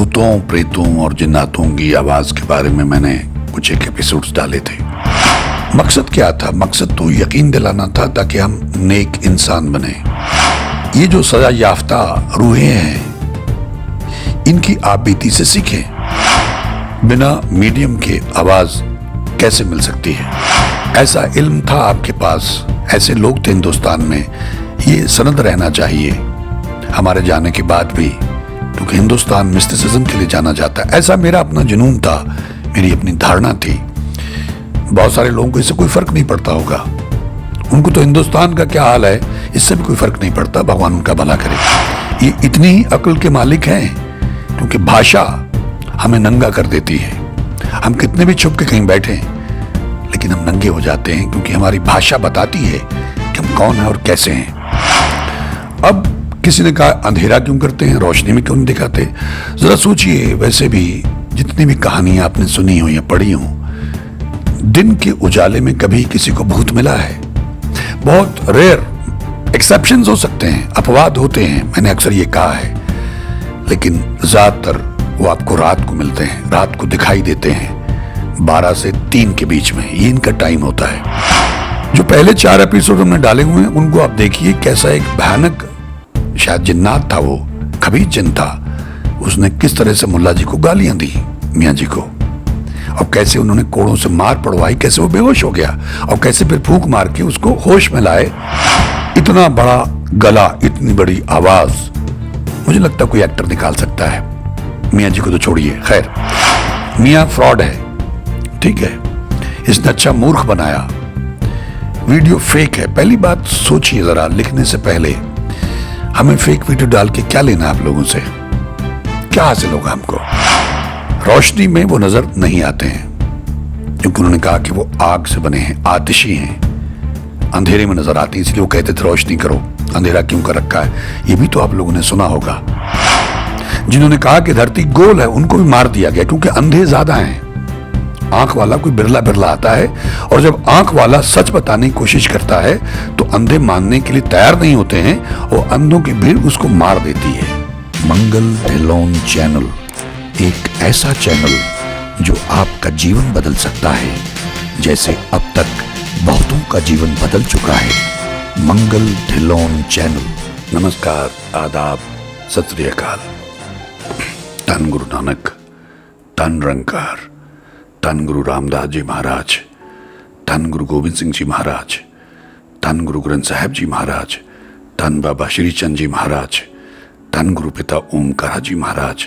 भूतों, प्रेतों और जिन्नातों की आवाज के बारे में मैंने कुछ एक एपिसोड्स डाले थे। मकसद क्या था? मकसद तो यकीन दिलाना था ताकि हम नेक इंसान बने। ये जो सजा याफ्ता रूहें हैं, इनकी आप बीती से सीखें। बिना मीडियम के आवाज कैसे मिल सकती है? ऐसा इल्म था आपके पास, ऐसे लोग थे हिंदुस्तान में, ये सनद रहना चाहिए हमारे जाने के बाद भी, क्योंकि हिंदुस्तान मिस्टिसिज्म के लिए जाना जाता है। ऐसा मेरा अपना जुनून था, मेरी अपनी धारणा थी। बहुत सारे लोगों को इससे कोई फर्क नहीं पड़ता होगा, उनको तो हिंदुस्तान का क्या हाल है इससे भी कोई फर्क नहीं पड़ता। भगवान उनका भला करे। ये इतनी ही अक्ल के मालिक हैं क्योंकि भाषा हमें नंगा कर देती है। हम कितने भी छुप के कहीं बैठे लेकिन हम नंगे हो जाते हैं, क्योंकि हमारी भाषा बताती है कि हम कौन हैं और कैसे हैं। अब किसी ने कहा अंधेरा क्यों करते हैं, रोशनी में क्यों नहीं दिखाते? जरा सोचिए, वैसे भी जितनी भी कहानियां आपने सुनी हो या पढ़ी हो, दिन के उजाले में कभी किसी को भूत मिला है? बहुत रेयर एक्सेप्शंस हो सकते हैं, अपवाद होते हैं, मैंने अक्सर ये कहा है, लेकिन ज्यादातर वो आपको रात को मिलते हैं, रात को दिखाई देते हैं 12 से 3 के बीच में। ये इनका टाइम होता है। जो पहले 4 एपिसोड हमने डाले हुए हैं उनको आप देखिए, कैसा एक भयानक शायद जिन्नात था, वो खबीज जिन था, उसने किस तरह से मुल्ला जी को गालियां दी, मियाँ जी को, और कैसे उन्होंने कोड़ों से मार पड़वाई, कैसे वो बेहोश हो गया और कैसे फिर फूंक मार के उसको होश में लाए। इतना बड़ा गला, इतनी बड़ी आवाज, मुझे लगता कोई एक्टर निकाल सकता है। मियाँ जी को तो छोड़िए, खैर मियाँ फ्रॉड है, ठीक है, इसने अच्छा मूर्ख बनाया, वीडियो फेक है। पहली बात सोचिए जरा, लिखने से पहले हमें फेक वीडियो डाल के क्या लेना है आप लोगों से? क्या हासिल होगा हमको? रोशनी में वो नजर नहीं आते हैं क्योंकि उन्होंने कहा कि वो आग से बने हैं, आतिशी हैं, अंधेरे में नजर आती है, इसलिए वो कहते थे रोशनी करो, अंधेरा क्यों कर रखा है। ये भी तो आप लोगों ने सुना होगा। जिन्होंने कहा कि धरती गोल है, उनको भी मार दिया गया क्योंकि अंधे ज्यादा हैं। आंख वाला कोई बिरला बिरला आता है, और जब आंख वाला सच बताने की कोशिश करता है तो अंधे मानने के लिए तैयार नहीं होते हैं, और अंधों की भीड़ उसको मार देती है। मंगल ढिल्लोन चैनल एक ऐसा चैनल जो आपका जीवन बदल सकता है, जैसे अब तक बहुतों का जीवन बदल चुका है। मंगल ढिल्लोन चैनल। नमस्कार, आदाब, सत श्री अकाल। धन गुरु नानक, धन निरंकार, धन गुरु रामदास जी महाराज, धन गुरु गोविंद सिंह जी महाराज, धन गुरु ग्रंथ साहिब जी महाराज, धन बाबा श्री चंद जी महाराज, धन गुरु पिता ओमकारा जी महाराज,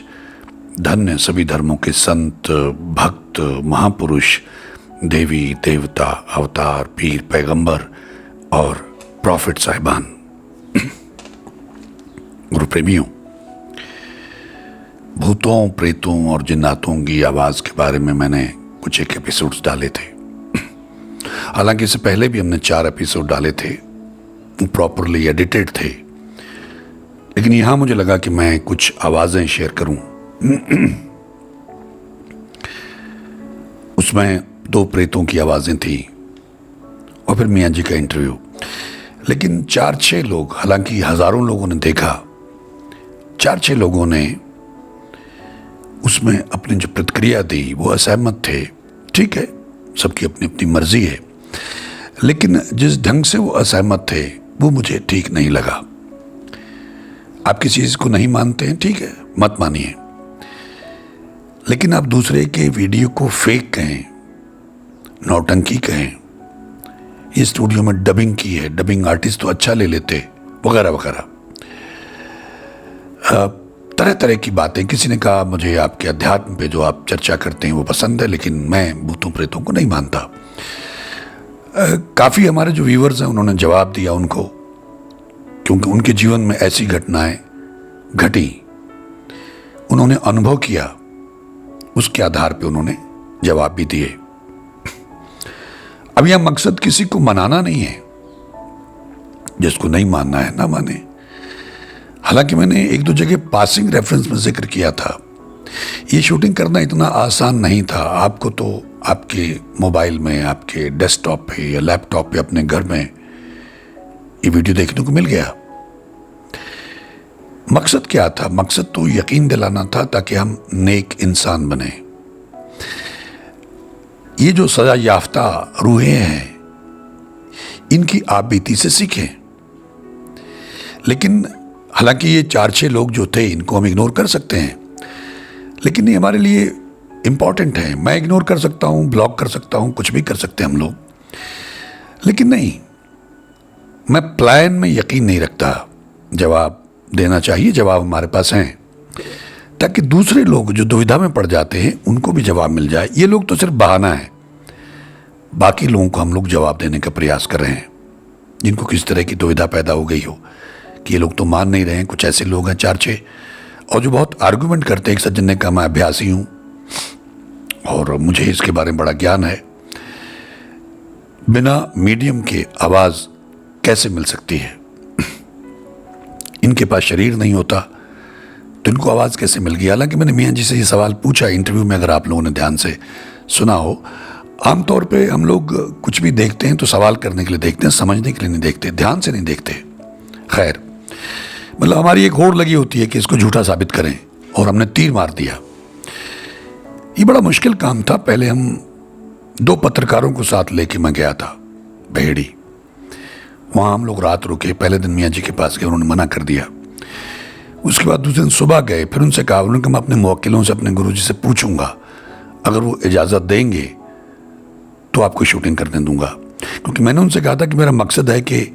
धन्य सभी धर्मों के संत, भक्त, महापुरुष, देवी देवता, अवतार, पीर, पैगंबर और प्रॉफिट साहिबान। गुरु प्रेमियों, भूतों, प्रेतों और जिन्नातों की आवाज के बारे में मैंने कुछ एक एपिसोड्स डाले थे। हालांकि इससे पहले भी हमने 4 एपिसोड डाले थे, प्रॉपरली एडिटेड थे, लेकिन यहां मुझे लगा कि मैं कुछ आवाजें शेयर करूं। उसमें 2 प्रेतों की आवाजें थी और फिर मियाँ जी का इंटरव्यू। लेकिन 4-6 लोग, हालांकि हजारों लोगों ने देखा, 4-6 लोगों ने उसमें अपनी जो प्रतिक्रिया दी वो असहमत थे। ठीक है, सबकी अपनी अपनी मर्जी है, लेकिन जिस ढंग से वो असहमत थे वो मुझे ठीक नहीं लगा। आप किसी चीज को नहीं मानते हैं, ठीक है, मत मानिए, लेकिन आप दूसरे के वीडियो को फेक कहें, नौटंकी कहें, ये स्टूडियो में डबिंग की है, डबिंग आर्टिस्ट तो अच्छा ले लेते, वगैरह वगैरह, तरह तरह की बातें। किसी ने कहा मुझे आपके अध्यात्म पे जो आप चर्चा करते हैं वो पसंद है, लेकिन मैं भूतों प्रेतों को नहीं मानता। काफ़ी हमारे जो व्यूअर्स हैं उन्होंने जवाब दिया उनको, क्योंकि उनके जीवन में ऐसी घटनाएं घटी, उन्होंने अनुभव किया, उसके आधार पे उन्होंने जवाब भी दिए। अब यह मकसद किसी को मनाना नहीं है, जिसको नहीं मानना है ना माने। हालांकि मैंने 1-2 जगह पासिंग रेफरेंस में जिक्र किया था, ये शूटिंग करना इतना आसान नहीं था। आपको तो आपके मोबाइल में, आपके डेस्कटॉप पे या लैपटॉप पे, अपने घर में ये वीडियो देखने को मिल गया। मकसद क्या था? मकसद तो यकीन दिलाना था ताकि हम नेक इंसान बने। ये जो सजा याफ्ता रूहें हैं, इनकी आप बीती से सीखें। लेकिन हालांकि ये 4-6 लोग जो थे, इनको हम इग्नोर कर सकते हैं, लेकिन ये हमारे लिए इंपॉर्टेंट है। मैं इग्नोर कर सकता हूं, ब्लॉक कर सकता हूं, कुछ भी कर सकते हैं हम लोग, लेकिन नहीं, मैं प्लान में यकीन नहीं रखता। जवाब देना चाहिए, जवाब हमारे पास हैं, ताकि दूसरे लोग जो दुविधा में पड़ जाते हैं उनको भी जवाब मिल जाए। ये लोग तो सिर्फ बहाना है, बाकी लोगों को हम लोग जवाब देने का प्रयास कर रहे हैं, जिनको किस तरह की दुविधा पैदा हो गई हो कि ये लोग तो मान नहीं रहे हैं। कुछ ऐसे लोग हैं 4-6 और जो बहुत आर्गुमेंट करते हैं। एक सज्जन ने कहा, मैं अभ्यासी हूं और मुझे इसके बारे में बड़ा ज्ञान है। बिना मीडियम के आवाज कैसे मिल सकती है? इनके पास शरीर नहीं होता तो इनको आवाज कैसे मिल गई? हालांकि मैंने मियां जी से ये सवाल पूछा इंटरव्यू में, अगर आप लोगों ने ध्यान से सुना हो। आमतौर पे हम लोग कुछ भी देखते हैं तो सवाल करने के लिए देखते हैं, समझने के लिए नहीं देखते, ध्यान से नहीं देखते। खैर, मतलब हमारी एक होड़ लगी होती है कि इसको झूठा साबित करें, और हमने तीर मार दिया। ये बड़ा मुश्किल काम था। पहले हम 2 पत्रकारों को साथ लेके मैं गया था बहेड़ी। वहाँ हम लोग रात रुके। पहले दिन मियाँ जी के पास गए, उन्होंने मना कर दिया। उसके बाद दूसरे दिन सुबह गए, फिर उनसे कहा, उन्होंने कहा मैं अपने मुवक्किलों से, अपने गुरुजी से पूछूंगा, अगर वो इजाज़त देंगे तो आपको शूटिंग करने दूंगा। क्योंकि मैंने उनसे कहा था कि मेरा मकसद है कि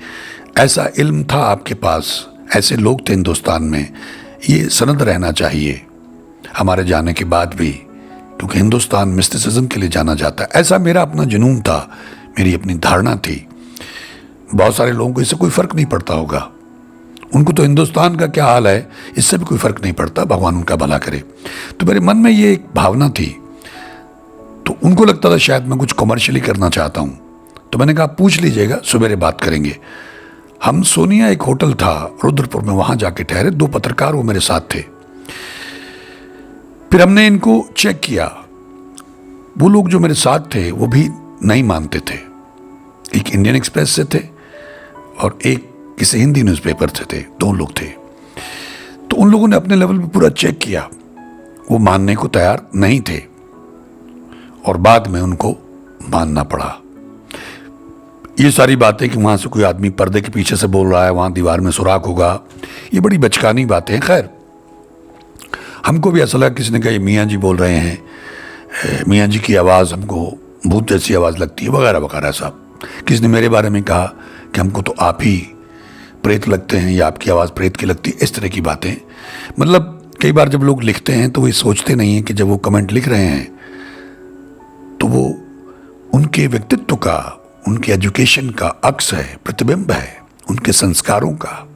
ऐसा इल्म था आपके पास, ऐसे लोग थे हिंदुस्तान में, ये सनद रहना चाहिए हमारे जाने के बाद भी, क्योंकि हिंदुस्तान मिस्टिसिज्म के लिए जाना जाता है। ऐसा मेरा अपना जुनून था, मेरी अपनी धारणा थी। बहुत सारे लोगों को इससे कोई फ़र्क नहीं पड़ता होगा, उनको तो हिंदुस्तान का क्या हाल है इससे भी कोई फ़र्क नहीं पड़ता, भगवान उनका भला करे। तो मेरे मन में ये एक भावना थी, तो उनको लगता था शायद मैं कुछ कमर्शियली करना चाहता हूँ। तो मैंने कहा पूछ लीजिएगा, सवेरे बात करेंगे। हम सोनिया, एक होटल था रुद्रपुर में, वहाँ जाके ठहरे। 2 पत्रकार वो मेरे साथ थे। फिर हमने इनको चेक किया। वो लोग जो मेरे साथ थे वो भी नहीं मानते थे। एक इंडियन एक्सप्रेस से थे और एक किसी हिंदी न्यूज़पेपर से थे, 2 लोग थे। तो उन लोगों ने अपने लेवल पे पूरा चेक किया, वो मानने को तैयार नहीं थे और बाद में उनको मानना पड़ा। ये सारी बातें कि वहाँ से कोई आदमी पर्दे के पीछे से बोल रहा है, वहाँ दीवार में सुराख होगा, ये बड़ी बचकानी बातें हैं। खैर, हमको भी ऐसा लगा, किसी ने कहा ये मियाँ जी बोल रहे हैं, मियाँ जी की आवाज़ हमको भूत जैसी आवाज़ लगती है, वगैरह वगैरह। साहब, किसी ने मेरे बारे में कहा कि हमको तो आप ही प्रेत लगते हैं या आपकी आवाज़ प्रेत की लगती है, इस तरह की बातें। मतलब कई बार जब लोग लिखते हैं तो वो सोचते नहीं हैं कि जब वो कमेंट लिख रहे हैं तो वो उनके व्यक्तित्व का, उनके एजुकेशन का अक्स है, प्रतिबिंब है, उनके संस्कारों का,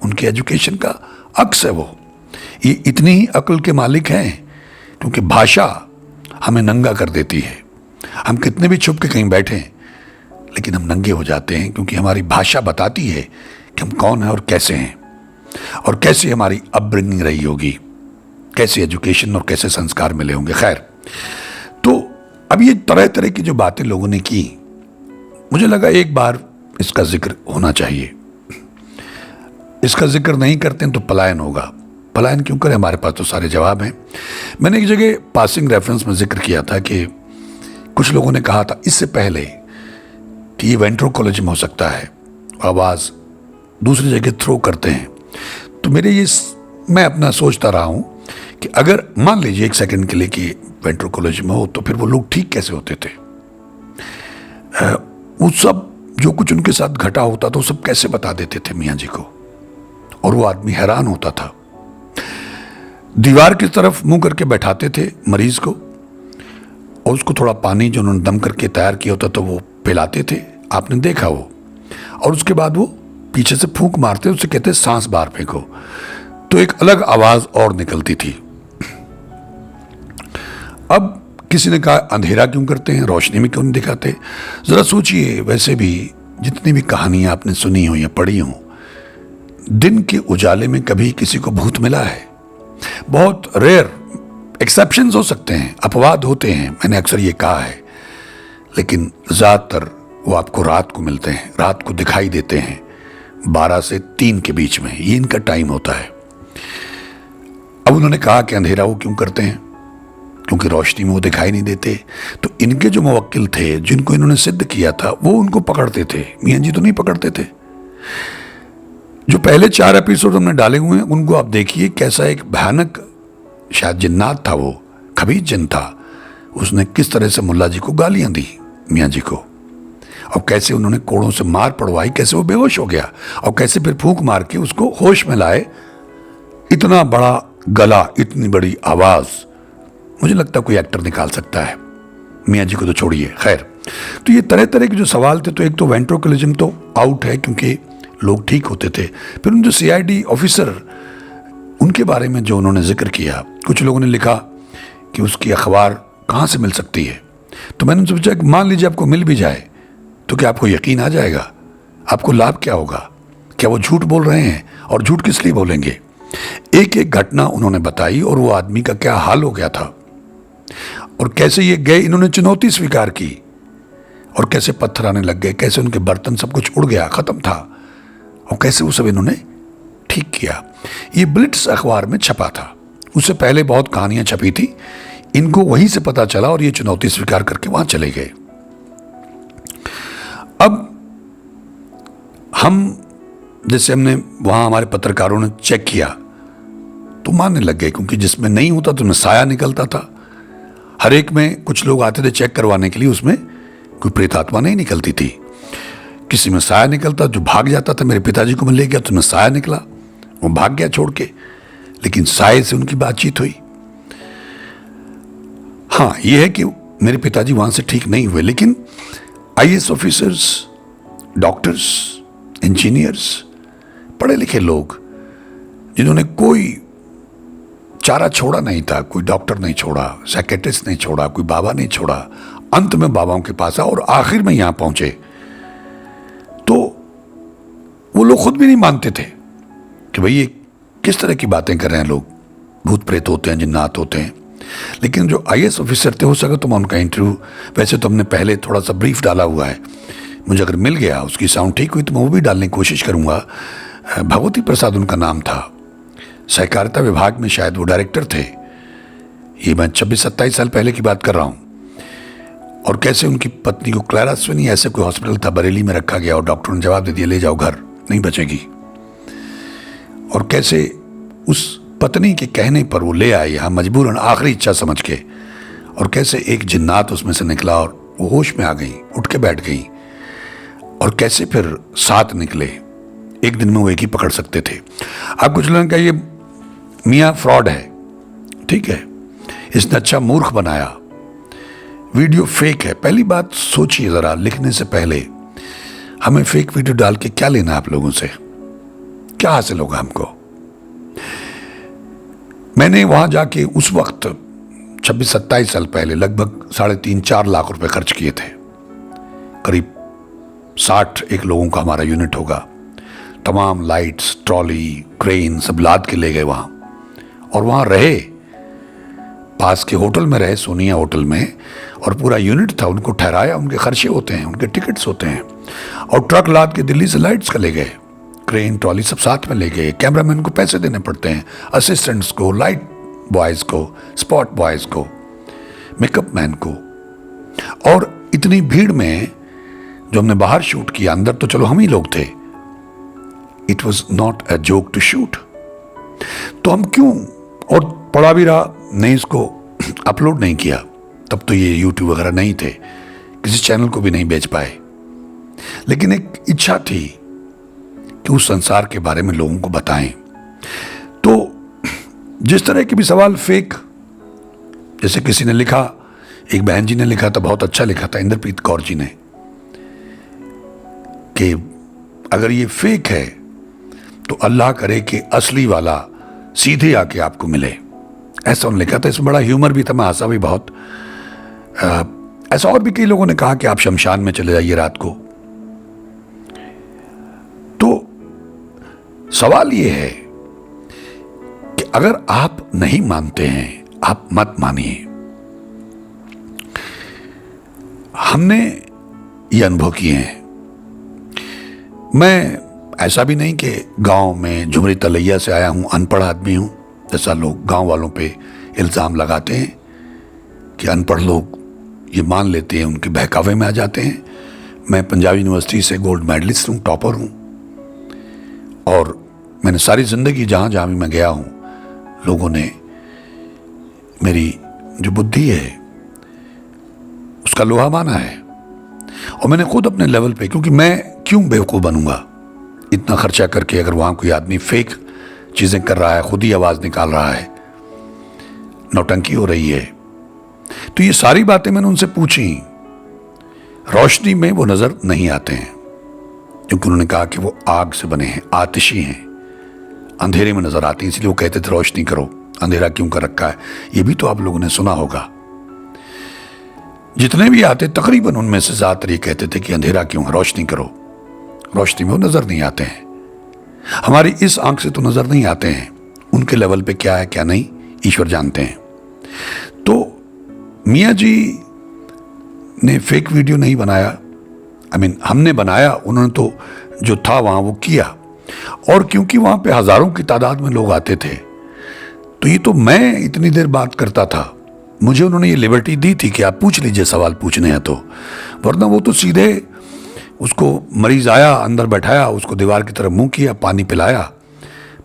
उनके एजुकेशन का अक्स है। वो ये इतनी ही अक्ल के मालिक हैं क्योंकि भाषा हमें नंगा कर देती है। हम कितने भी छुप के कहीं बैठें लेकिन हम नंगे हो जाते हैं, क्योंकि हमारी भाषा बताती है कि हम कौन हैं और कैसे हैं, और कैसे हमारी अपब्रिंगिंग रही होगी, कैसे एजुकेशन और कैसे संस्कार मिले होंगे। खैर, तो अब ये तरह तरह की जो बातें लोगों ने की, मुझे लगा एक बार इसका जिक्र होना चाहिए। इसका जिक्र नहीं करते हैं तो पलायन होगा। पलायन क्यों करें, हमारे पास तो सारे जवाब हैं। मैंने एक जगह पासिंग रेफरेंस में जिक्र किया था कि कुछ लोगों ने कहा था इससे पहले कि ये वेंट्रोकोलॉजी में हो सकता है, आवाज़ दूसरी जगह थ्रो करते हैं। तो मैं अपना सोचता रहा हूँ कि अगर मान लीजिए एक सेकंड के लिए कि वेंट्रोकोलॉजी में हो, तो फिर वो लोग ठीक कैसे होते थे? वो सब जो कुछ उनके साथ घटा होता था वो सब कैसे बता देते थे मियाँ जी को, और वो आदमी हैरान होता था। दीवार की तरफ मुंह करके बैठाते थे मरीज को, और उसको थोड़ा पानी जो उन्होंने दम करके तैयार किया होता तो वो पिलाते थे, आपने देखा वो। और उसके बाद वो पीछे से फूंक मारते, उससे कहते सांस बाहर फेंको, तो एक अलग आवाज और निकलती थी। अब किसी ने कहा अंधेरा क्यों करते हैं, रोशनी में क्यों नहीं दिखाते? जरा सोचिए, वैसे भी जितनी भी कहानियां आपने सुनी हो या पढ़ी हो, दिन के उजाले में कभी किसी को भूत मिला है? बहुत रेयर एक्सेप्शंस हो सकते हैं, अपवाद होते हैं, मैंने अक्सर ये कहा है, लेकिन ज़्यादातर वो आपको रात को मिलते हैं, रात को दिखाई देते हैं, 12 से 3 के बीच में, ये इनका टाइम होता है। अब उन्होंने कहा कि अंधेरा वो क्यों करते हैं, क्योंकि रोशनी में वो दिखाई नहीं देते। तो इनके जो मुवक्किल थे, जिनको इन्होंने सिद्ध किया था, वो उनको पकड़ते थे, मियां जी तो नहीं पकड़ते थे। जो पहले 4 एपिसोड हमने डाले हुए हैं उनको आप देखिए, कैसा एक भयानक, शायद जिन्नात था वो, खबीज जिन था, उसने किस तरह से मुल्ला जी को गालियां दी, मियां जी को, और कैसे उन्होंने कोड़ों से मार पड़वाई, कैसे वो बेहोश हो गया और कैसे फिर फूंक मार के उसको होश में लाए। इतना बड़ा गला, इतनी बड़ी आवाज, मुझे लगता कोई एक्टर निकाल सकता है, मियां जी को तो छोड़िए। खैर, तो ये तरह तरह के जो सवाल थे, तो एक तो वेंट्रोक्युलिज्म तो आउट है क्योंकि लोग ठीक होते थे। फिर उन जो सीआईडी ऑफिसर, उनके बारे में जो उन्होंने जिक्र किया, कुछ लोगों ने लिखा कि उसकी अखबार कहाँ से मिल सकती है। तो मैंने सोचा कि मान लीजिए आपको मिल भी जाए तो क्या आपको यकीन आ जाएगा? आपको लाभ क्या होगा? क्या वो झूठ बोल रहे हैं? और झूठ किस लिए बोलेंगे? एक एक घटना उन्होंने बताई और वो आदमी का क्या हाल हो गया था, और कैसे ये गए, इन्होंने चुनौती स्वीकार की, और कैसे पत्थर आने लग गए, कैसे उनके बर्तन सब कुछ उड़ गया, खत्म था, और कैसे वो सब इन्होंने ठीक किया। ये ब्लिट्स अखबार में छपा था, उससे पहले बहुत कहानियां छपी थी, इनको वहीं से पता चला और ये चुनौती स्वीकार करके वहां चले गए। अब हम जैसे हमने वहां हमारे पत्रकारों ने चेक किया तो मानने लग गए, क्योंकि जिसमें नहीं होता तो उसमें साया निकलता था। हर एक में कुछ लोग आते थे चेक करवाने के लिए, उसमें कोई प्रेतात्मा नहीं निकलती थी, किसी में साया निकलता, जो भाग जाता था। मेरे पिताजी को मैं ले गया तो उसमें साया निकला, वो भाग गया छोड़ के, लेकिन साये से उनकी बातचीत हुई। हाँ, यह है कि मेरे पिताजी वहां से ठीक नहीं हुए, लेकिन आईएएस ऑफिसर्स, डॉक्टर्स, इंजीनियर्स, पढ़े लिखे लोग जिन्होंने कोई चारा छोड़ा नहीं था, कोई डॉक्टर नहीं छोड़ा, साइकेट्रिस्ट नहीं छोड़ा, कोई बाबा नहीं छोड़ा, अंत में बाबाओं के पास और आखिर में यहां पहुंचे, तो वो लोग खुद भी नहीं मानते थे कि भाई ये किस तरह की बातें कर रहे हैं लोग, भूत प्रेत होते हैं, जिन्नात होते हैं। लेकिन जो आईएएस ऑफिसर थे, हो सके तो मैं उनका इंटरव्यू, वैसे तो हमने पहले थोड़ा सा ब्रीफ डाला हुआ है, मुझे अगर मिल गया, उसकी साउंड ठीक हुई तो मैं वो भी डालने की कोशिश करूंगा। भगवती प्रसाद उनका नाम था, सहकारिता विभाग में शायद वो डायरेक्टर थे। ये मैं 26-27 साल पहले की बात कर रहा हूं। और कैसे उनकी पत्नी को क्लैरा स्विनी, ऐसे कोई हॉस्पिटल था बरेली में, रखा गया और डॉक्टर ने जवाब दे दिया, ले जाओ घर, नहीं बचेगी। और कैसे उस पत्नी के कहने पर वो ले आए यहाँ मजबूरन, आखिरी इच्छा समझ के, और कैसे एक जिन्नात उसमें से निकला और वो होश में आ गई, उठ के बैठ गई, और कैसे फिर 7 निकले, एक दिन में वो एक ही पकड़ सकते थे। आप कुछ लोगों का ये मियाँ फ्रॉड है, ठीक है, इसने अच्छा मूर्ख बनाया, वीडियो फेक है। पहली बात सोचिए जरा, लिखने से पहले, हमें फेक वीडियो डाल के क्या लेना है आप लोगों से, क्या हासिल होगा हमको? मैंने वहां जाके उस वक्त 26-27 साल पहले लगभग 3.5-4 लाख रुपए खर्च किए थे। करीब 61 लोगों का हमारा यूनिट होगा, तमाम लाइट्स, ट्रॉली, क्रेन सब लाद के ले गए वहां, और वहां रहे, पास के होटल में रहे, सोनिया होटल में, और पूरा यूनिट था, उनको ठहराया, उनके खर्चे होते हैं, उनके टिकट्स होते हैं, और ट्रक लाद के दिल्ली से लाइट्स का ले गए, क्रेन ट्रॉली सब साथ में ले गए, कैमरामैन को पैसे देने पड़ते हैं, असिस्टेंट्स को, लाइट बॉयज को, स्पॉट बॉयज को, मेकअप मैन को। और इतनी भीड़ में जो हमने बाहर शूट किया, अंदर तो चलो हम ही लोग थे, it was not a joke to shoot. तो हम क्यों, और पड़ा भी रहा, नहीं इसको अपलोड नहीं किया, तब तो ये यूट्यूब वगैरह नहीं थे, किसी चैनल को भी नहीं बेच पाए, लेकिन एक इच्छा थी कि उस संसार के बारे में लोगों को बताएं। तो जिस तरह के भी सवाल फेक, जैसे किसी ने लिखा, एक बहन जी ने लिखा था, बहुत अच्छा लिखा था, इंद्रप्रीत कौर जी ने, कि अगर ये फेक है तो अल्लाह करे कि असली वाला सीधे आके आपको मिले, ऐसा उन्होंने लिखा था। इसमें बड़ा ह्यूमर भी था, मैं हंसा भी बहुत। ऐसा और भी कई लोगों ने कहा कि आप शमशान में चले जाइए रात को। तो सवाल ये है कि अगर आप नहीं मानते हैं, आप मत मानिए। हमने ये अनुभव किए हैं। मैं ऐसा भी नहीं कि गांव में झुमरी तलैया से आया हूँ, अनपढ़ आदमी हूँ, जैसा लोग गांव वालों पे इल्ज़ाम लगाते हैं कि अनपढ़ लोग ये मान लेते हैं, उनके बहकावे में आ जाते हैं। मैं पंजाब यूनिवर्सिटी से गोल्ड मेडलिस्ट हूँ, टॉपर हूँ, और मैंने सारी ज़िंदगी जहाँ जहाँ भी मैं गया हूँ, लोगों ने मेरी जो बुद्धि है उसका लोहा माना है। और मैंने खुद अपने लेवल पे, क्योंकि मैं क्यों बेवकूफ़ बनूंगा इतना खर्चा करके, अगर वहाँ कोई आदमी फेक चीज़ें कर रहा है, खुद ही आवाज़ निकाल रहा है, नौटंकी हो रही है। तो ये सारी बातें मैंने उनसे पूछी। रोशनी में वो नज़र नहीं आते हैं, क्योंकि उन्होंने कहा कि वो आग से बने हैं, आतिशी हैं, अंधेरे में नज़र आती हैं, इसलिए वो कहते थे रोशनी करो, अंधेरा क्यों कर रखा है। ये भी तो आप लोगों ने सुना होगा। जितने भी आते तकरीबन उनमें से ज़्यादातर ये कहते थे कि अंधेरा क्यों है, रोशनी करो। रोशनी में वो नज़र नहीं आते हैं। हमारी इस आंख से तो नज़र नहीं आते हैं, उनके लेवल पे क्या है क्या नहीं ईश्वर जानते हैं। तो मियाँ जी ने फेक वीडियो नहीं बनाया, हमने बनाया, उन्होंने तो जो था वहाँ वो किया। और क्योंकि वहाँ पे हज़ारों की तादाद में लोग आते थे, तो ये तो मैं इतनी देर बात करता था, मुझे उन्होंने ये लिबर्टी दी थी कि आप पूछ लीजिए, सवाल पूछने हैं तो, वरना वो तो सीधे उसको मरीज आया, अंदर बैठाया, उसको दीवार की तरफ मुंह किया, पानी पिलाया,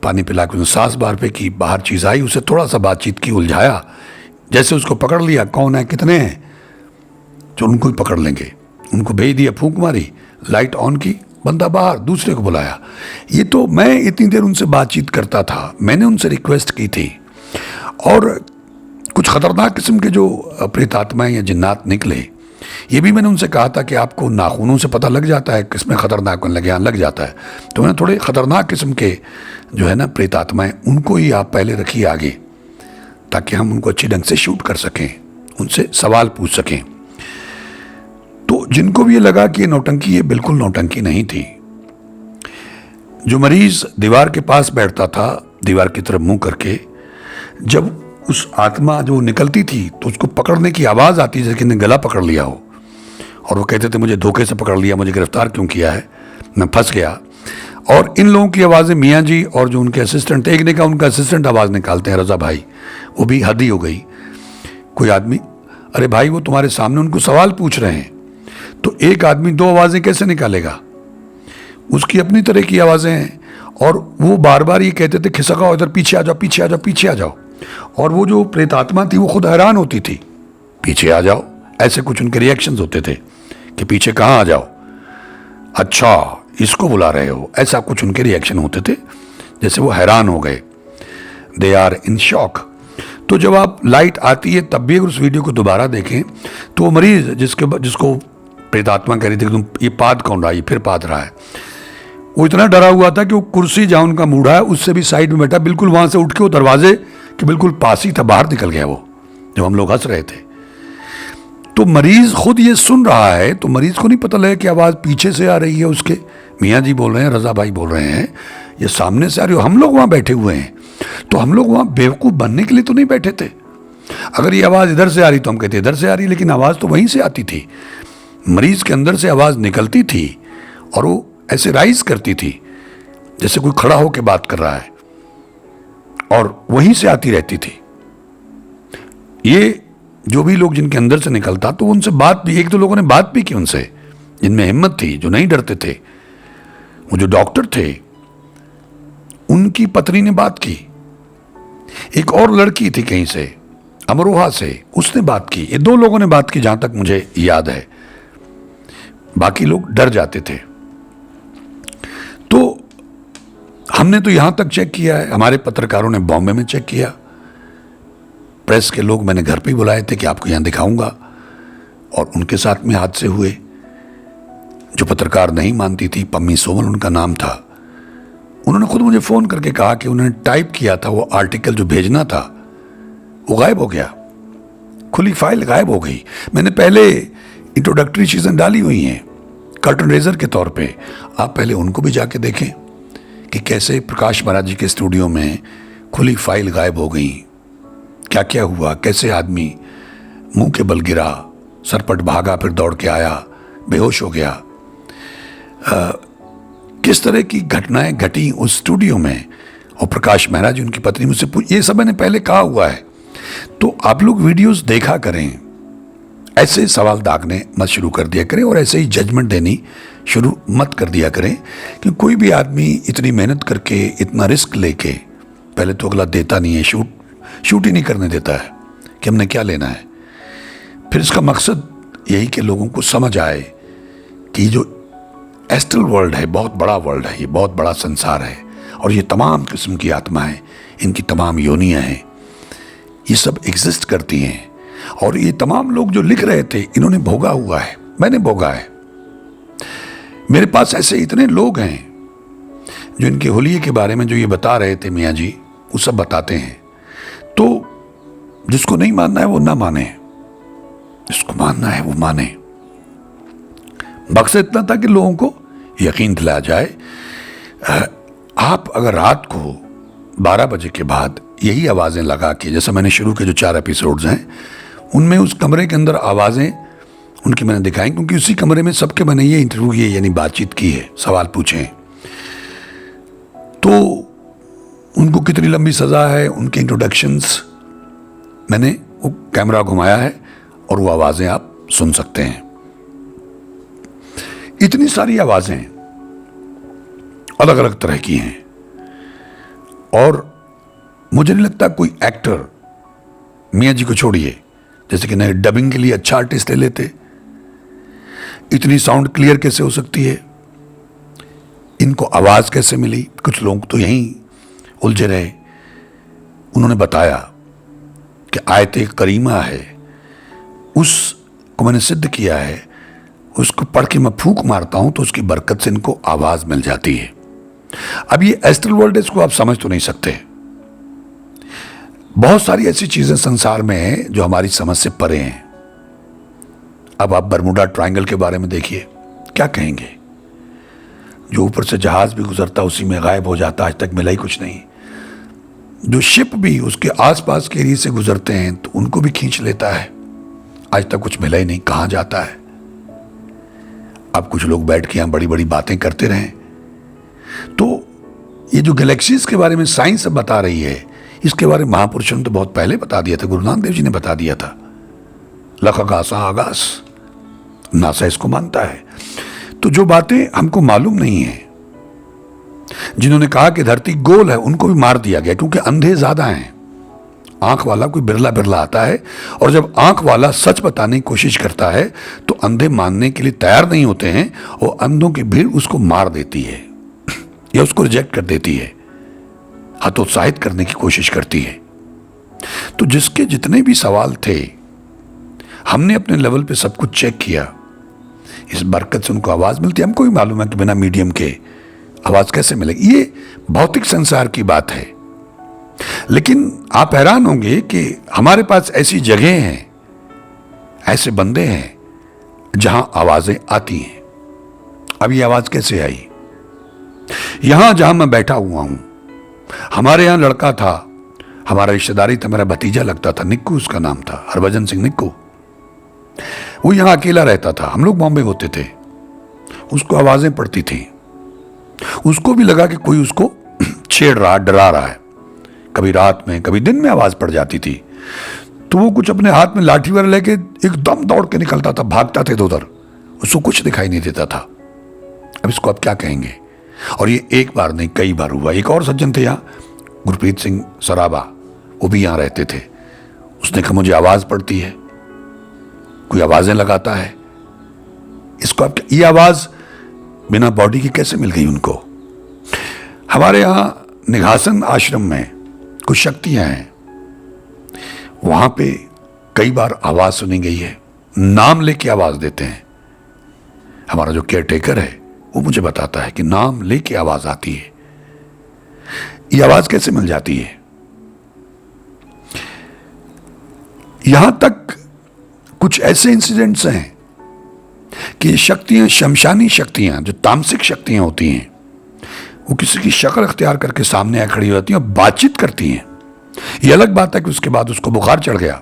पानी पिला के उसने सांस बाहर पे की, बाहर चीज़ आई, उसे थोड़ा सा बातचीत की, उलझाया, जैसे उसको पकड़ लिया, कौन है कितने हैं, जो उनको ही पकड़ लेंगे, उनको भेज दिया, फूंक मारी, लाइट ऑन की, बंदा बाहर, दूसरे को बुलाया। ये तो मैं इतनी देर उनसे बातचीत करता था, मैंने उनसे रिक्वेस्ट की थी। और कुछ ख़तरनाक किस्म के जो प्रेतात्माएं या जिन्नात निकले, ये भी मैंने उनसे कहा था कि आपको नाखूनों से पता लग जाता है किसमें ख़तरनाक होने लगे, लग जाता है। तो मैंने थोड़े ख़तरनाक किस्म के जो है ना प्रेतात्माएं, उनको ही आप पहले रखिए आगे, ताकि हम उनको अच्छी ढंग से शूट कर सकें, उनसे सवाल पूछ सकें। तो जिनको भी ये लगा कि ये नौटंकी, ये बिल्कुल नौटंकी नहीं थी। जो मरीज दीवार के पास बैठता था, दीवार की तरफ मुंह करके, जब उस आत्मा जो निकलती थी तो उसको पकड़ने की आवाज़ आती जैसे कि ने गला पकड़ लिया हो, और वो कहते थे मुझे धोखे से पकड़ लिया, मुझे गिरफ्तार क्यों किया है, मैं फंस गया। और इन लोगों की आवाज़ें, मियाँ जी और जो उनके असिस्टेंट, एक ने कहा उनका असिस्टेंट आवाज़ निकालते हैं, रज़ा भाई, वो भी हद ही हो गई। कोई आदमी, अरे भाई वो तुम्हारे सामने उनको सवाल पूछ रहे हैं, तो एक आदमी दो आवाज़ें कैसे निकालेगा, उसकी अपनी तरह की आवाज़ें हैं। और वो बार बार ये कहते थे खिसकाओ इधर, पीछे आ जाओ, पीछे आ जाओ, पीछे आ जाओ। और वो जो प्रेतात्मा थी वो खुद हैरान होती थी, पीछे आ जाओ, ऐसे कुछ उनके रिएक्शंस होते थे कि पीछे कहाँ आ जाओ, अच्छा इसको बुला रहे हो, ऐसा कुछ उनके रिएक्शन होते थे, जैसे वो हैरान हो गए, दे आर इन शॉक। तो जब आप लाइट आती है तब भी अगर उस वीडियो को दोबारा देखें तो वो मरीज जिसको प्रेतात्मा कह रही थी कि तुम ये पाद कौन रहा है, ये फिर पाद रहा है, वो इतना डरा हुआ था कि वो कुर्सी जहाँ उनका मूढ़ा है उससे भी साइड में बैठा, बिल्कुल वहाँ से उठ के वो दरवाजे के बिल्कुल पास ही था, बाहर निकल गया वो, जब हम लोग हंस रहे थे। तो मरीज खुद ये सुन रहा है, तो मरीज को नहीं पता लगा कि आवाज़ पीछे से आ रही है उसके, मियाँ जी बोल रहे हैं, रज़ा भाई बोल रहे हैं, ये सामने से आ रही हो, हम लोग वहाँ बैठे हुए हैं। तो हम लोग वहाँ बेवकूफ़ बनने के लिए तो नहीं बैठे थे। अगर ये आवाज़ इधर से आ रही तो हम कहते इधर से आ रही, लेकिन आवाज़ तो वहीं से आती थी, मरीज के अंदर से आवाज़ निकलती थी और वो ऐसे राइज करती थी जैसे कोई खड़ा होकर बात कर रहा है, और वहीं से आती रहती थी। ये जो भी लोग जिनके अंदर से निकलता, तो उनसे बात भी, एक दो लोगों ने बात भी की उनसे, जिनमें हिम्मत थी, जो नहीं डरते थे। वो जो डॉक्टर थे उनकी पत्नी ने बात की, एक और लड़की थी कहीं से, अमरोहा से, उसने बात की। ये दो लोगों ने बात की जहां तक मुझे याद है, बाकी लोग डर जाते थे। तो हमने तो यहां तक चेक किया है, हमारे पत्रकारों ने बॉम्बे में चेक किया, प्रेस के लोग मैंने घर पे ही बुलाए थे कि आपको यहां दिखाऊंगा, और उनके साथ में हादसे हुए। जो पत्रकार नहीं मानती थी, पम्मी सोमल उनका नाम था, उन्होंने खुद मुझे फ़ोन करके कहा कि उन्होंने टाइप किया था, वो आर्टिकल जो भेजना था वो गायब हो गया, खुली फाइल गायब हो गई। मैंने पहले इंट्रोडक्टरी चीज़ें डाली हुई हैं कर्टन रेजर के तौर पे, आप पहले उनको भी जाके देखें कि कैसे प्रकाश महाराज जी के स्टूडियो में खुली फाइल गायब हो गई, क्या क्या हुआ, कैसे आदमी मुंह के बल गिरा, सरपट भागा, फिर दौड़ के आया, बेहोश हो गया। किस तरह की घटनाएं घटी उस स्टूडियो में। और प्रकाश मेहरा जी, उनकी पत्नी, मुझसे ये सब मैंने पहले कहा हुआ है। तो आप लोग वीडियोस देखा करें, ऐसे सवाल दागने मत शुरू कर दिया करें और ऐसे ही जजमेंट देनी शुरू मत कर दिया करें कि कोई भी आदमी इतनी मेहनत करके, इतना रिस्क लेके, पहले तो अगला देता नहीं है, शूट ही नहीं करने देता है कि हमने क्या लेना है। फिर इसका मकसद यही कि लोगों को समझ आए कि जो एस्ट्रल वर्ल्ड है, बहुत बड़ा वर्ल्ड है, ये बहुत बड़ा संसार है और ये तमाम किस्म की आत्माएं, इनकी तमाम योनियां हैं, ये सब एग्जिस्ट करती हैं। और ये तमाम लोग जो लिख रहे थे, इन्होंने भोगा हुआ है, मैंने भोगा है। मेरे पास ऐसे इतने लोग हैं जो इनके हुलिये के बारे में जो ये बता रहे थे मियाँ जी, वो सब बताते हैं। तो जिसको नहीं मानना है वो ना माने, जिसको मानना है वो माने। मकसद इतना था कि लोगों को यकीन दिलाया जाए। आप अगर रात को 12 बजे के बाद यही आवाज़ें लगा के, जैसा मैंने शुरू के जो 4 एपिसोड्स हैं उनमें उस कमरे के अंदर आवाज़ें उनकी मैंने दिखाई, क्योंकि उसी कमरे में सबके मैंने ये इंटरव्यू किए, यानी बातचीत की है, सवाल पूछे हैं। तो उनको कितनी लंबी सज़ा है, उनके इंट्रोडक्शंस मैंने वो कैमरा घुमाया है और वो आवाज़ें आप सुन सकते हैं। इतनी सारी आवाज़ें अलग अलग तरह की हैं और मुझे नहीं लगता कोई एक्टर, मियाँ जी को छोड़िए, जैसे कि नए डबिंग के लिए अच्छा आर्टिस्ट ले लेते, इतनी साउंड क्लियर कैसे हो सकती है, इनको आवाज़ कैसे मिली। कुछ लोग तो यहीं उलझे रहे। उन्होंने बताया कि आयत करीमा है, उसको मैंने सिद्ध किया है, उसको पढ़ के मैं फूंक मारता हूं तो उसकी बरकत से इनको आवाज़ मिल जाती है। अब ये एस्ट्रल वर्ल्ड, इसको आप समझ तो नहीं सकते। बहुत सारी ऐसी चीजें संसार में हैं जो हमारी समझ से परे हैं। अब आप बरमुडा ट्रायंगल के बारे में देखिए, क्या कहेंगे। जो ऊपर से जहाज भी गुजरता उसी में गायब हो जाता, आज तक मिला ही कुछ नहीं। जो शिप भी उसके आसपास के एरिया से गुजरते हैं तो उनको भी खींच लेता है, आज तक कुछ मिला ही नहीं, कहां जाता है। अब कुछ लोग बैठ के यहां बड़ी बड़ी बातें करते रहें। तो ये जो गैलेक्सीज के बारे में साइंस अब बता रही है, इसके बारे में महापुरुषों ने तो बहुत पहले बता दिया था। गुरु नानक देव जी ने बता दिया था, लखगासा आगास, नासा इसको मानता है। तो जो बातें हमको मालूम नहीं है, जिन्होंने कहा कि धरती गोल है, उनको भी मार दिया गया, क्योंकि अंधे ज्यादा हैं। आंख वाला कोई बिरला बिरला आता है और जब आंख वाला सच बताने की कोशिश करता है तो अंधे मानने के लिए तैयार नहीं होते हैं और अंधों की भीड़ उसको मार देती है या उसको रिजेक्ट कर देती है, हतोत्साहित करने की कोशिश करती है। तो जिसके जितने भी सवाल थे, हमने अपने लेवल पे सब कुछ चेक किया। इस बरकत से उनको आवाज मिलती है। हमको भी मालूम है कि बिना मीडियम के आवाज कैसे मिलेगी। ये भौतिक संसार की बात है, लेकिन आप हैरान होंगे कि हमारे पास ऐसी जगह हैं, ऐसे बंदे हैं जहां आवाजें आती हैं। अब ये आवाज कैसे आई? यहां जहां मैं बैठा हुआ हूं, हमारे यहां लड़का था, हमारा रिश्तेदारी था, मेरा भतीजा लगता था, निक्कू उसका नाम था, हरभजन सिंह निक्कू। वो यहां अकेला रहता था, हम लोग बॉम्बे होते थे। उसको आवाजें पड़ती थी, उसको भी लगा कि कोई उसको छेड़ रहा, डरा रहा है। कभी रात में, कभी दिन में आवाज पड़ जाती थी, तो वो कुछ अपने हाथ में लाठी वगैरह लेके एकदम दौड़ के निकलता था, भागता था इधर उधर, उसको कुछ दिखाई नहीं देता था। अब इसको आप क्या कहेंगे? और ये एक बार नहीं, कई बार हुआ। एक और सज्जन थे यहाँ, गुरप्रीत सिंह सराबा, वो भी यहाँ रहते थे। उसने कहा मुझे आवाज पड़ती है, कोई आवाजें लगाता है। इसको आप, ये आवाज बिना बॉडी की कैसे मिल गई उनको? हमारे यहाँ निघासन आश्रम में कुछ शक्तियां हैं, वहां पे कई बार आवाज सुनी गई है, नाम लेके आवाज देते हैं। हमारा जो केयर टेकर है वो मुझे बताता है कि नाम लेके आवाज आती है। ये आवाज कैसे मिल जाती है? यहां तक कुछ ऐसे इंसिडेंट्स हैं कि शक्तियां, शमशानी शक्तियां, जो तामसिक शक्तियां होती हैं, वो किसी की शक्ल अख्तियार करके सामने आ खड़ी होती हैं और बातचीत करती हैं। ये अलग बात है कि उसके बाद उसको बुखार चढ़ गया,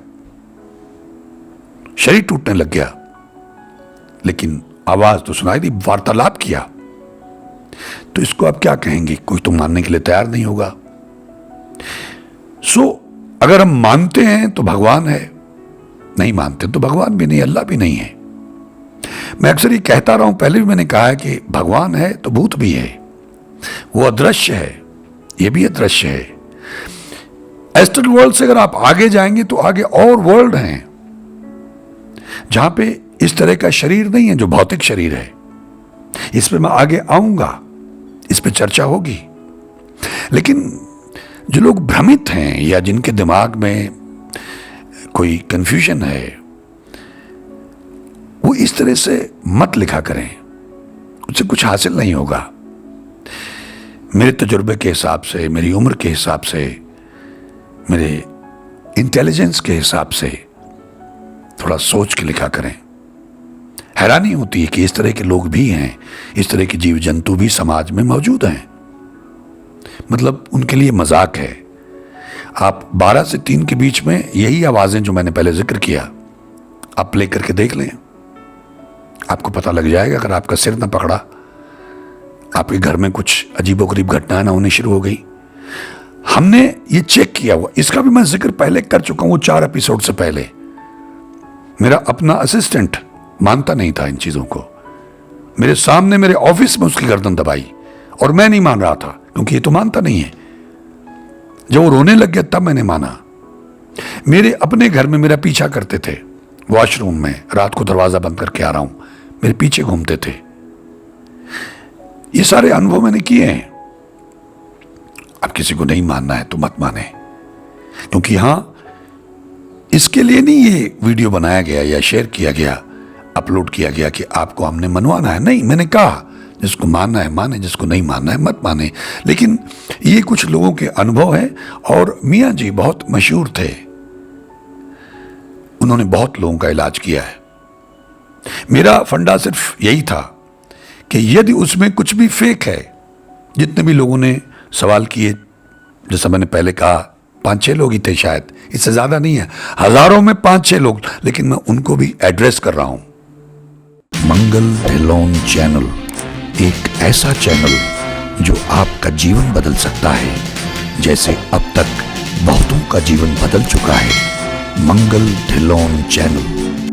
शरीर टूटने लग गया, लेकिन आवाज तो सुनाई दी, वार्तालाप किया। तो इसको आप क्या कहेंगे? कोई तो मानने के लिए तैयार नहीं होगा। अगर हम मानते हैं तो भगवान है, नहीं मानते तो भगवान भी नहीं, अल्लाह भी नहीं है। मैं अक्सर ये कहता रहा हूं, पहले भी मैंने कहा है कि भगवान है तो भूत भी है, वो अदृश्य है, ये भी अदृश्य है। एस्ट्रल वर्ल्ड से अगर आप आगे जाएंगे तो आगे और वर्ल्ड हैं जहां पे इस तरह का शरीर नहीं है जो भौतिक शरीर है। इस पे मैं आगे आऊंगा, इस पे चर्चा होगी। लेकिन जो लोग भ्रमित हैं या जिनके दिमाग में कोई कंफ्यूजन है, वो इस तरह से मत लिखा करें, उससे कुछ हासिल नहीं होगा। मेरे तजुर्बे के हिसाब से, मेरी उम्र के हिसाब से, मेरे इंटेलिजेंस के हिसाब से थोड़ा सोच के लिखा करें। हैरानी होती है कि इस तरह के लोग भी हैं, इस तरह के जीव जंतु भी समाज में मौजूद हैं। मतलब उनके लिए मजाक है। आप 12 से 3 के बीच में यही आवाजें जो मैंने पहले जिक्र किया, आप प्ले करके देख लें, आपको पता लग जाएगा। अगर आपका सिर न पकड़ा, आपके घर में कुछ अजीबोगरीब घटनाएं ना होनी शुरू हो गई। हमने ये चेक किया हुआ, इसका भी मैं जिक्र पहले कर चुका हूं, वो 4 एपिसोड से पहले। मेरा अपना असिस्टेंट मानता नहीं था इन चीजों को, मेरे सामने मेरे ऑफिस में उसकी गर्दन दबाई और मैं नहीं मान रहा था, क्योंकि ये तो मानता नहीं है। जब वो रोने लग गया तब मैंने माना। मेरे अपने घर में मेरा पीछा करते थे, वॉशरूम में रात को दरवाजा बंद करके आ रहा हूं, मेरे पीछे घूमते थे। ये सारे अनुभव मैंने किए हैं। अब किसी को नहीं मानना है तो मत माने, क्योंकि हां, इसके लिए नहीं ये वीडियो बनाया गया या शेयर किया गया, अपलोड किया गया कि आपको हमने मनवाना है। नहीं, मैंने कहा जिसको मानना है माने, जिसको नहीं मानना है मत माने। लेकिन ये कुछ लोगों के अनुभव है। और मियां जी बहुत मशहूर थे, उन्होंने बहुत लोगों का इलाज किया है। मेरा फंडा सिर्फ यही था कि यदि उसमें कुछ भी फेक है, जितने भी लोगों ने सवाल किए, जैसा मैंने पहले कहा 5-6 लोग ही थे शायद, इससे ज्यादा नहीं है, हजारों में 5-6 लोग, लेकिन मैं उनको भी एड्रेस कर रहा हूं। मंगल ढिल्लोन चैनल एक ऐसा चैनल जो आपका जीवन बदल सकता है, जैसे अब तक बहुतों का जीवन बदल चुका है। मंगल ढिल्लोन चैनल।